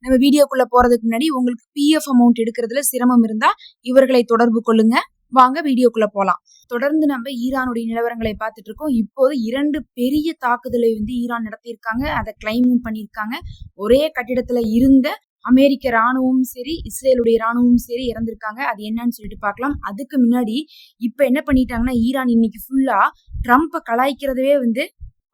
நம்ம வீடியோக்குள்ள போறதுக்கு முன்னாடி உங்களுக்கு பிஎஃப் அமௌண்ட் எடுக்கிறதுல சிரமம் இருந்தா இவர்களை தொடர்பு கொள்ளுங்க. வாங்க வீடியோக்குள்ள போலாம். தொடர்ந்து நம்ம ஈரானுடைய நிலவரங்களை பார்த்துட்டு இருக்கோம். இப்போது 2 பெரிய தாக்குதலை ஈரான் நடத்தியிருக்காங்க. அதை கிளைமும் பண்ணியிருக்காங்க. ஒரே கட்டிடத்துல இருந்த அமெரிக்க ராணுவமும் சரி, இஸ்ரேலுடைய ராணுவமும் சரி இறந்திருக்காங்க. அது என்னன்னு சொல்லிட்டு பார்க்கலாம். அதுக்கு முன்னாடி இப்ப என்ன பண்ணிட்டாங்கன்னா, ஈரான் இன்னைக்கு ஃபுல்லா ட்ரம்ப்பை கலாய்க்கிறதவே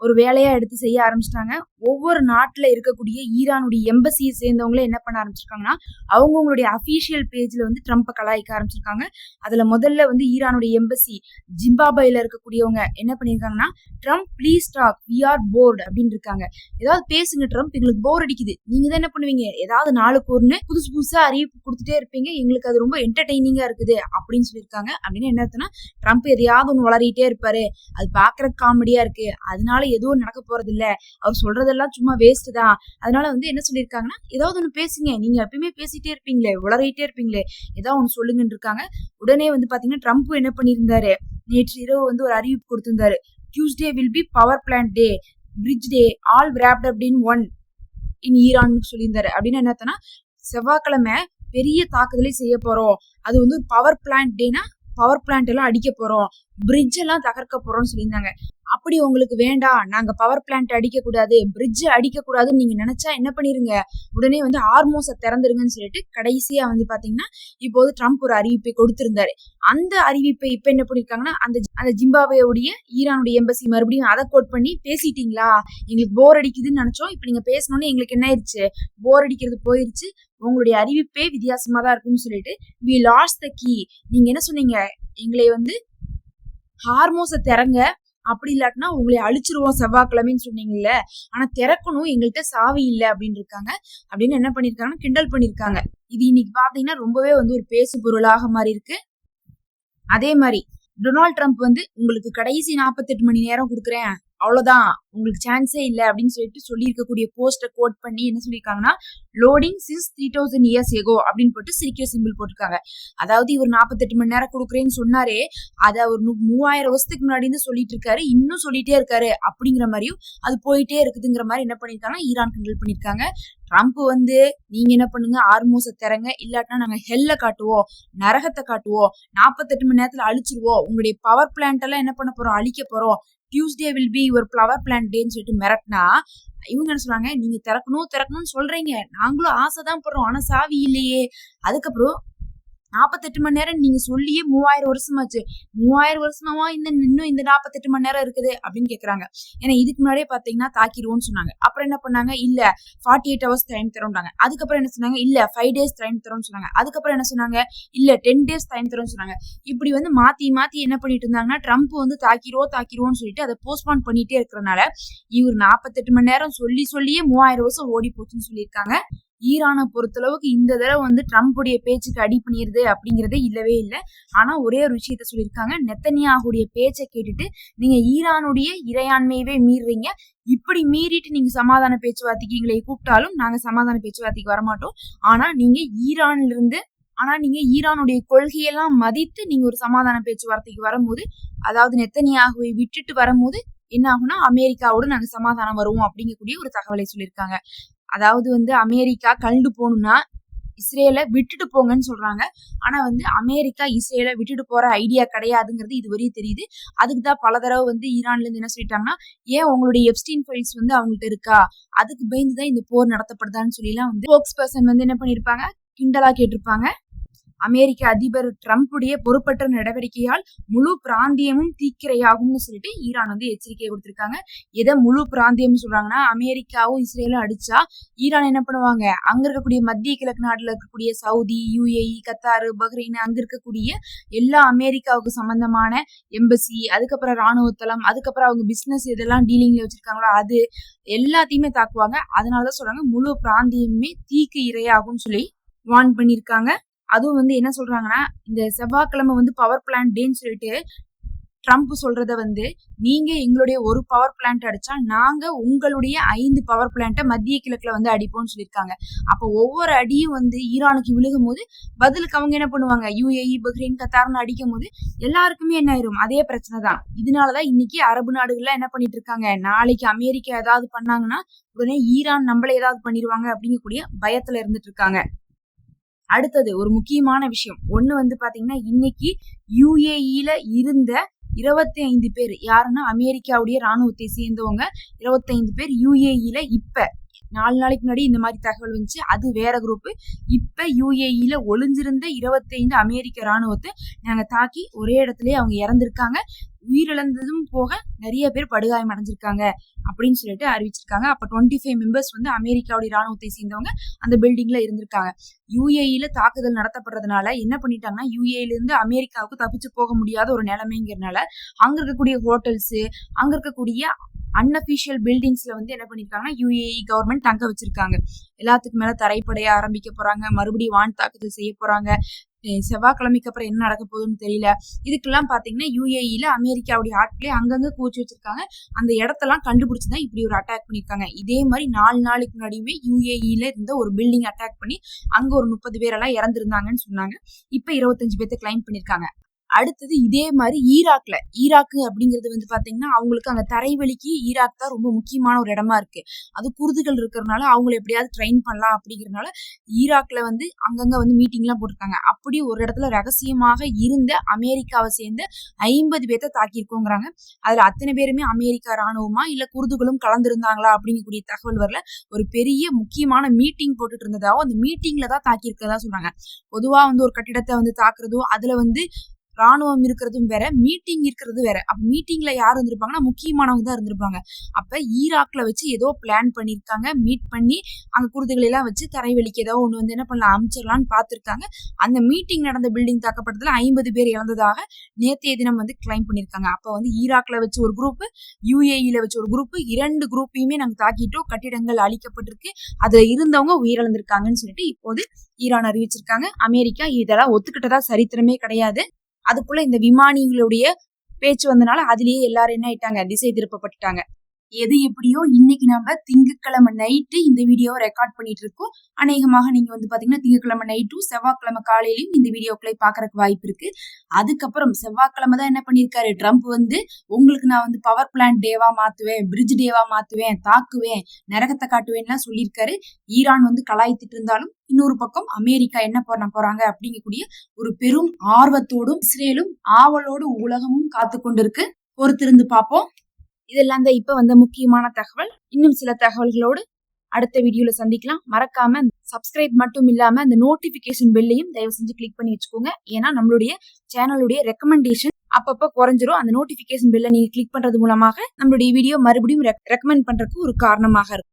ஒரு வேலையா எடுத்து செய்ய ஆரம்பிச்சிட்டாங்க. ஒவ்வொரு நாட்டுல இருக்கக்கூடிய ஈரானுடைய எம்பசியை சேர்ந்தவங்களே என்ன பண்ண ஆரம்பிச்சிருக்காங்கன்னா, அவங்களுடைய அபிஷியல் பேஜ்ல ட்ரம்ப்பை கலாய்க்க ஆரம்பிச்சிருக்காங்க. அதுல முதல்ல ஈரானுடைய எம்பசி ஜிம்பாப்வேல இருக்கக்கூடியவங்க என்ன பண்ணிருக்காங்கன்னா, Trump please talk, we are bored அப்படின்னு இருக்காங்க. ஏதாவது பேசுங்க ட்ரம்ப், எங்களுக்கு போர் அடிக்குது. நீங்க தான் என்ன பண்ணுவீங்க, ஏதாவது நாளுக்கு ஒன்னு புதுசு புதுசா அறிவிப்பு கொடுத்துட்டே இருப்பீங்க, எங்களுக்கு அது ரொம்ப என்டர்டெய்னிங்கா இருக்குது அப்படின்னு சொல்லியிருக்காங்க. அப்படின்னு என்ன அர்த்தம்னா, ட்ரம்ப் எதையாவது ஒன்று வளரிட்டே இருப்பாரு, அது பாக்குற காமெடியா இருக்கு, அதனால எதுவும் நடக்க போறது இல்ல, அவர் சொல்றதெல்லாம் சும்மா வேஸ்ட் தான். அதனால என்ன சொல்லியிருக்காங்கன்னா, ஏதாவது ஒண்ணு பேசுங்க, நீங்க எப்பயுமே பேசிட்டே இருப்பீங்களே, உளறிட்டே இருப்பீங்களே, ஏதாவது ஒண்ணு சொல்லுங்கன்னு இருக்காங்க. உடனே பாத்தீங்கன்னா ட்ரம்ப் என்ன பண்ணியிருந்தாரு, நேற்று இரவு ஒரு அறிவிப்பு கொடுத்திருந்தாரு. Tuesday will be power plant day, bridge day, all wrapped up in one in Iran சொல்லியிருந்தாரு. அப்படின்னு என்னன்னா, செவ்வாய்க்கிழமை பெரிய தாக்குதலை செய்ய போறோம், அது பவர் பிளான்ட் டேனா பவர் பிளான்ட் எல்லாம் அடிக்க போறோம், பிரிட்ஜ் எல்லாம் தகர்க்க போறோம்னு சொல்லியிருந்தாங்க. அப்படி உங்களுக்கு வேண்டாம், நாங்க பவர் பிளான்ட் அடிக்க கூடாது, பிரிட்ஜ் அடிக்க கூடாதுன்னு நீங்க நினைச்சா என்ன பண்ணிருங்க, உடனே ஹார்மோஸை திறந்துருங்கன்னு சொல்லிட்டு கடைசியா பாத்தீங்கன்னா இப்போது ட்ரம்ப் ஒரு அறிவிப்பை கொடுத்திருந்தாரு. அந்த அறிவிப்பை இப்ப என்ன பண்ணிருக்காங்கன்னா, அந்த ஜிம்பாப்வேவுடைய ஈரானுடைய எம்பசி மறுபடியும் அதை கோட் பண்ணி, பேசிட்டீங்களா, எங்களுக்கு போர் அடிக்குதுன்னு நினைச்சோம், இப்ப நீங்க பேசணும்னு எங்களுக்கு என்ன ஆயிடுச்சு, போர் அடிக்கிறது போயிருச்சு, உங்களுடைய அறிவிப்பே வித்தியாசமா தான் இருக்குன்னு சொல்லிட்டு we lost the key, நீங்க என்ன சொன்னீங்க, எங்களை ஹார்மோஸை திறங்க, அப்படி இல்லாட்டினா உங்களை அழிச்சிருவோம் செவ்வாய்க்கிழமைன்னு சொன்னீங்கல்ல, ஆனா திறக்கணும், எங்கள்கிட்ட சாவி இல்லை அப்படின்னு இருக்காங்க. அப்படின்னு என்ன பண்ணிருக்காங்கன்னா, கிண்டல் பண்ணிருக்காங்க. இது இன்னைக்கு பாத்தீங்கன்னா ரொம்பவே ஒரு பேசு பொருளாக மாறி இருக்கு. அதே மாதிரி டொனால்ட் ட்ரம்ப் உங்களுக்கு கடைசி 48 மணி நேரம் கொடுக்குறேன், அவ்வளவுதான், உங்களுக்கு சான்ஸே இல்லை அப்படின்னு சொல்லிட்டு சொல்லி இருக்கக்கூடிய போஸ்டை கோட் பண்ணி என்ன சொல்லியிருக்காங்கன்னா, லோடிங் சின்ஸ் 3000 years ago அப்படின்னு போட்டு சிரிக்கிற சிம்பிள் போட்டிருக்காங்க. அதாவது இவர் 48 மணி நேரம் கொடுக்குறேன்னு சொன்னாரே, அதை அவர் 3000 வருஷத்துக்கு முன்னாடி சொல்லிட்டு இருக்காரு, இன்னும் சொல்லிட்டே இருக்காரு அப்படிங்கிற மாதிரியும் அது போயிட்டே இருக்குதுங்கிற மாதிரி என்ன பண்ணிருக்காங்கன்னா ஈரான் கிண்டல் பண்ணிருக்காங்க. ட்ரம்ப் நீங்க என்ன பண்ணுங்க, ஹார்மோஸை திறங்க, இல்லாட்டினா நாங்க ஹெல்ல காட்டுவோம், நரகத்தை காட்டுவோம், 48 மணி நேரத்துல அழிச்சிருவோம், உங்களுடைய பவர் பிளான்ட் எல்லாம் என்ன பண்ண போறோம், அழிக்க போறோம், Tuesday will be your power plant டேன்னு சொல்லிட்டு மிரட்டினா, இவங்க என்ன சொல்றாங்க, நீங்க திறக்கணும்னு சொல்றீங்க, நாங்களும் ஆசைதான் படுறோம், ஆனா சாவி இல்லையே. அதுக்கப்புறம் 48 மணி நேரம் நீங்க சொல்லியே 3000 வருஷமாச்சு, 3000 வருஷமாவா இன்னும் இந்த 48 மணி நேரம் இருக்குது அப்படின்னு கேக்குறாங்க. ஏன்னா இதுக்கு முன்னாடியே பாத்தீங்கன்னா தாக்கிடுவோம்னு சொன்னாங்க. அப்புறம் என்ன பண்ணாங்க, இல்ல 48 hours டைம் தரோம்னாங்க. அதுக்கப்புறம் என்ன சொன்னாங்க, இல்ல 5 days டைம் தரோம்னு சொன்னாங்க. அதுக்கப்புறம் என்ன சொன்னாங்க, இல்ல 10 days டைம் தரோம்னு சொன்னாங்க. இப்படி மாத்தி மாத்தி என்ன பண்ணிட்டு இருந்தாங்கன்னா, ட்ரம்ப் தாக்கிடுவோம்னு சொல்லிட்டு அதை போஸ்ட்பான் பண்ணிட்டே இருக்கிறனால இவர் 48 மணி நேரம் சொல்லியே 3000 வருஷம் ஓடி போச்சுன்னு சொல்லியிருக்காங்க. ஈரானை பொறுத்தளவுக்கு இந்த தடவை ட்ரம்புடைய பேச்சுக்கு அடி பண்ணிருது அப்படிங்கறதே இல்லவே இல்லை. ஆனா ஒரே ஒரு விஷயத்த சொல்லியிருக்காங்க, நெத்தனியாகுடைய பேச்சை கேட்டுட்டு நீங்க ஈரானுடைய இறையாண்மையவே மீறுறீங்க, இப்படி மீறிட்டு நீங்க சமாதான பேச்சுவார்த்தைக்கு எங்களை கூப்பிட்டாலும் நாங்க சமாதான பேச்சுவார்த்தைக்கு வரமாட்டோம், ஆனா நீங்க ஈரானுடைய கொள்கையெல்லாம் மதித்து நீங்க ஒரு சமாதான பேச்சுவார்த்தைக்கு வரும்போது, அதாவது நெத்தனியாகுவை விட்டுட்டு வரும்போது என்ன ஆகும்னா, அமெரிக்காவோடு நாங்க சமாதானம் வருவோம் அப்படிங்கக்கூடிய ஒரு தகவலை சொல்லியிருக்காங்க. அதாவது அமெரிக்கா கண்டு போகணும்னா இஸ்ரேலை விட்டுட்டு போங்கன்னு சொல்றாங்க. ஆனா அமெரிக்கா இஸ்ரேலை விட்டுட்டு போற ஐடியா கிடையாதுங்கிறது இதுவரையும் தெரியுது. அதுக்குதான் பல தடவை ஈரான்ல இருந்து என்ன சொல்லிட்டாங்கன்னா, ஏன் உங்களுடைய எப்ஸ்டீன் ஃபைல்ஸ் அவங்கள்ட்ட இருக்கா, அதுக்கு பயந்துதான் இந்த போர் நடத்தப்படுதான்னு சொல்லி எல்லாம் ஸ்போக்ஸ் பர்சன் என்ன பண்ணிருப்பாங்க, கிண்டலா கேட்டிருப்பாங்க. அமெரிக்க அதிபர் ட்ரம்புடைய பொறுப்பற்ற நடவடிக்கையால் முழு பிராந்தியமும் தீக்கிரையாகும்னு சொல்லிட்டு ஈரான் எச்சரிக்கை கொடுத்திருக்காங்க. எதை முழு பிராந்தியம் சொல்றாங்கன்னா, அமெரிக்காவும் இஸ்ரேலும் அடிச்சா ஈரான் என்ன பண்ணுவாங்க, அங்க இருக்கக்கூடிய மத்திய கிழக்கு நாட்டுல இருக்கக்கூடிய சவுதி, யுஏஇ, கத்தாரு, பஹ்ரைன், அங்க இருக்கக்கூடிய எல்லா அமெரிக்காவுக்கு சம்பந்தமான எம்பசி, அதுக்கப்புறம் ராணுவத்தளம், அதுக்கப்புறம் அவங்க பிசினஸ் இதெல்லாம் டீலிங்ல வச்சிருக்காங்களோ அது எல்லாத்தையுமே தாக்குவாங்க. அதனாலதான் சொல்றாங்க முழு பிராந்தியமுமே தீக்கு இரையாகும்னு சொல்லி வார்ன் பண்ணிருக்காங்க. அதுவும் என்ன சொல்றாங்கன்னா, இந்த செவ்வாய்க்கிழமை பவர் பிளான்ட் டேன்னு சொல்லிட்டு ட்ரம்ப் சொல்றத வந்து நீங்க எங்களுடைய ஒரு பவர் பிளான்ட் அடிச்சா நாங்க உங்களுடைய 5 பவர் பிளான்ட்டை மத்திய கிழக்குல வந்து அடிப்போம்னு சொல்லியிருக்காங்க. அப்போ ஒவ்வொரு அடியும் வந்து ஈரானுக்கு விழுகும் போது பதிலுக்கு அவங்க என்ன பண்ணுவாங்க, யுஏஇ, பஹ்ரைன், கத்தார்னு அடிக்கும் போது எல்லாருக்குமே என்ன ஆயிரும், அதே பிரச்சனை தான். இதனாலதான் இன்னைக்கு அரபு நாடுகள்லாம் என்ன பண்ணிட்டு இருக்காங்க, நாளைக்கு அமெரிக்கா ஏதாவது பண்ணாங்கன்னா உடனே ஈரான் நம்மள ஏதாவது பண்ணிடுவாங்க அப்படிங்கக்கூடிய பயத்துல இருந்துட்டு இருக்காங்க. அடுத்தது ஒரு முக்கியமான விஷயம் ஒண்ணு வந்து பாத்தீங்கன்னா, இன்னைக்கு யுஏஇல இருந்த 25 பேர் யாருன்னா அமெரிக்காவுடைய ராணுவத்தை சேர்ந்தவங்க 25 பேர் யுஏஇல இப்ப 4 நாளைக்கு முன்னாடி இந்த மாதிரி தகவல் வந்துச்சு. அது வேற குரூப். இப்ப யுஏஇல ஒளிஞ்சிருந்த 25 அமெரிக்க ராணுவத்தை நாங்க தாக்கி ஒரே இடத்துலயே அவங்க இறந்திருக்காங்க. உயிரிழந்ததும் போக நிறைய பேர் படுகாயம் அடைஞ்சிருக்காங்க அப்படின்னு சொல்லிட்டு அறிவிச்சிருக்காங்க. அப்ப 25 மெம்பர்ஸ் வந்து அமெரிக்காவுடைய ராணுவத்தை சேர்ந்தவங்க அந்த பில்டிங்ல இருந்திருக்காங்க. யுஏஇல தாக்குதல் நடத்தப்படுறதுனால என்ன பண்ணிட்டாங்கன்னா, யுஏஇல இருந்து அமெரிக்காவுக்கு தப்பிச்சு போக முடியாத ஒரு நிலைமைங்கிறதுனால அங்க இருக்கக்கூடிய ஹோட்டல்ஸ், அங்க இருக்கக்கூடிய அன்அபிஷியல் பில்டிங்ஸ்ல வந்து என்ன பண்ணிருக்காங்கன்னா யுஏஇ கவர்மெண்ட் தங்க வச்சிருக்காங்க. எல்லாத்துக்கு மேல தரைப்படைய ஆரம்பிக்க போறாங்க, மறுபடியும் வான் தாக்குதல் செய்ய போறாங்க. செவ்வாய்க்கிழமைக்கு அப்புறம் என்ன நடக்க போகுதுன்னு தெரியல. இதுக்கெல்லாம் பாத்தீங்கன்னா யுஏஇல அமெரிக்காவுடைய ஆட்களே அங்கங்க கூச்சி வச்சிருக்காங்க. அந்த இடத்தெல்லாம் கண்டுபிடிச்சுதான் இப்படி ஒரு அட்டாக் பண்ணிருக்காங்க. இதே மாதிரி 4 நாளைக்கு முன்னாடியுமே யுஏஇல இருந்த ஒரு பில்டிங் அட்டாக் பண்ணி அங்க ஒரு 30 பேரெல்லாம் இறந்திருந்தாங்கன்னு சொன்னாங்க. இப்ப 25 பேர்த்த கிளைம் பண்ணிருக்காங்க. அடுத்தது இதே மாதிரி ஈராக்கு அப்படிங்கிறது வந்து பாத்தீங்கன்னா அவங்களுக்கு அங்க தரைவழிக்கு ஈராக் தான் ரொம்ப முக்கியமான ஒரு இடமா இருக்கு. அது குர்துகள் இருக்கிறதுனால அவங்களை எப்படியாவது ட்ரெயின் பண்ணலாம் அப்படிங்கறதுனால ஈராக்ல வந்து அங்கங்க வந்து மீட்டிங் எல்லாம் போட்டிருக்காங்க. அப்படி ஒரு இடத்துல ரகசியமாக இருந்த அமெரிக்காவை சேர்ந்து 50 பேர்த்த தாக்கியிருக்கோங்கிறாங்க. அதுல அத்தனை பேருமே அமெரிக்கா ராணுவமா இல்ல குர்துகளும் கலந்திருந்தாங்களா அப்படிங்கக்கூடிய தகவல் வரல. ஒரு பெரிய முக்கியமான மீட்டிங் போட்டுட்டு இருந்ததாவும் அந்த மீட்டிங்ல தான் தாக்கியிருக்கதா சொல்றாங்க. பொதுவா வந்து ஒரு கட்டிடத்தை வந்து தாக்குறதோ அதுல வந்து ராணுவம் இருக்கிறதும் வேற, மீட்டிங் இருக்கிறது வேற. அப்ப மீட்டிங்ல யார் இருந்திருப்பாங்கன்னா முக்கியமானவங்க தான் இருந்திருப்பாங்க. அப்ப ஈராக்ல வச்சு ஏதோ பிளான் பண்ணிருக்காங்க. மீட் பண்ணி அங்க குருதுகளை எல்லாம் வச்சு தரைவெளிக்கு ஏதோ ஒண்ணு வந்து என்ன பண்ணலாம் அமைச்சிடலாம்னு பார்த்திருக்காங்க. அந்த மீட்டிங் நடந்த பில்டிங் தாக்கப்பட்டதுல 50 பேர் இறந்ததாக நேற்றைய தினம் வந்து கிளைம் பண்ணிருக்காங்க. அப்ப வந்து ஈராக்ல வச்சு ஒரு குரூப், யுஏஇல வச்சு ஒரு குரூப், 2 குரூப்பையுமே நாங்க தாக்கிட்டோம், கட்டிடங்கள் அழிக்கப்பட்டிருக்கு, அதுல இருந்தவங்க உயிரிழந்திருக்காங்கன்னு சொல்லிட்டு இப்போது ஈரான் அறிவிச்சிருக்காங்க. அமெரிக்கா இதெல்லாம் ஒத்துக்கிட்டதா சரித்திரமே கிடையாது. அதுக்குள்ள இந்த விமானிகளுடைய பேச்சு வந்தனால அதுலயே எல்லாரும் என்ன ஆயிட்டாங்க, திசை திருப்பப்பட்டுட்டாங்க. எது எப்படியோ இன்னைக்கு நம்ம திங்கட்கிழமை நைட்டு இந்த வீடியோவை ரெக்கார்ட் பண்ணிட்டு இருக்கோம். அநேகமாக நீங்க வந்து பாத்தீங்கன்னா திங்கட்கிழமை நைட்டும் செவ்வாய்க்கிழமை காலையிலயும் இந்த வீடியோக்களை பாக்குறதுக்கு வாய்ப்பு இருக்கு. அதுக்கப்புறம் செவ்வாய்க்கிழமை தான் என்ன பண்ணிருக்காரு ட்ரம்ப் வந்து, உங்களுக்கு நான் வந்து பவர் பிளான்ட் டேவா மாத்துவேன், பிரிட்ஜ் டேவா மாத்துவேன், தாக்குவேன், நரகத்தை காட்டுவேன்லாம் சொல்லியிருக்காரு. ஈரான் வந்து கலாய்த்திட்டு இருந்தாலும் இன்னொரு பக்கம் அமெரிக்கா என்ன பண்ண போறாங்க அப்படிங்கக்கூடிய ஒரு பெரும் ஆர்வத்தோடும் இஸ்ரேலும் ஆவலோடு உலகமும் காத்து கொண்டிருக்கு. பொறுத்திருந்து பார்ப்போம். இதெல்லாம் தான் இப்ப வந்த முக்கியமான தகவல். இன்னும் சில தகவல்களோடு அடுத்த வீடியோல சந்திக்கலாம். மறக்காம சப்ஸ்கிரைப் மட்டும் இல்லாம அந்த நோட்டிபிகேஷன் பெல்லையும் தயவு செஞ்சு கிளிக் பண்ணி வச்சுக்கோங்க. ஏன்னா நம்மளுடைய சேனலுடைய ரெக்கமெண்டேஷன் அப்பப்ப குறைஞ்சிரும். அந்த நோட்டிபிகேஷன் பெல்லை நீங்க கிளிக் பண்றது மூலமாக நம்மளுடைய வீடியோ மறுபடியும் ரெக்கமெண்ட் பண்றதுக்கு ஒரு காரணமாக இருக்கும்.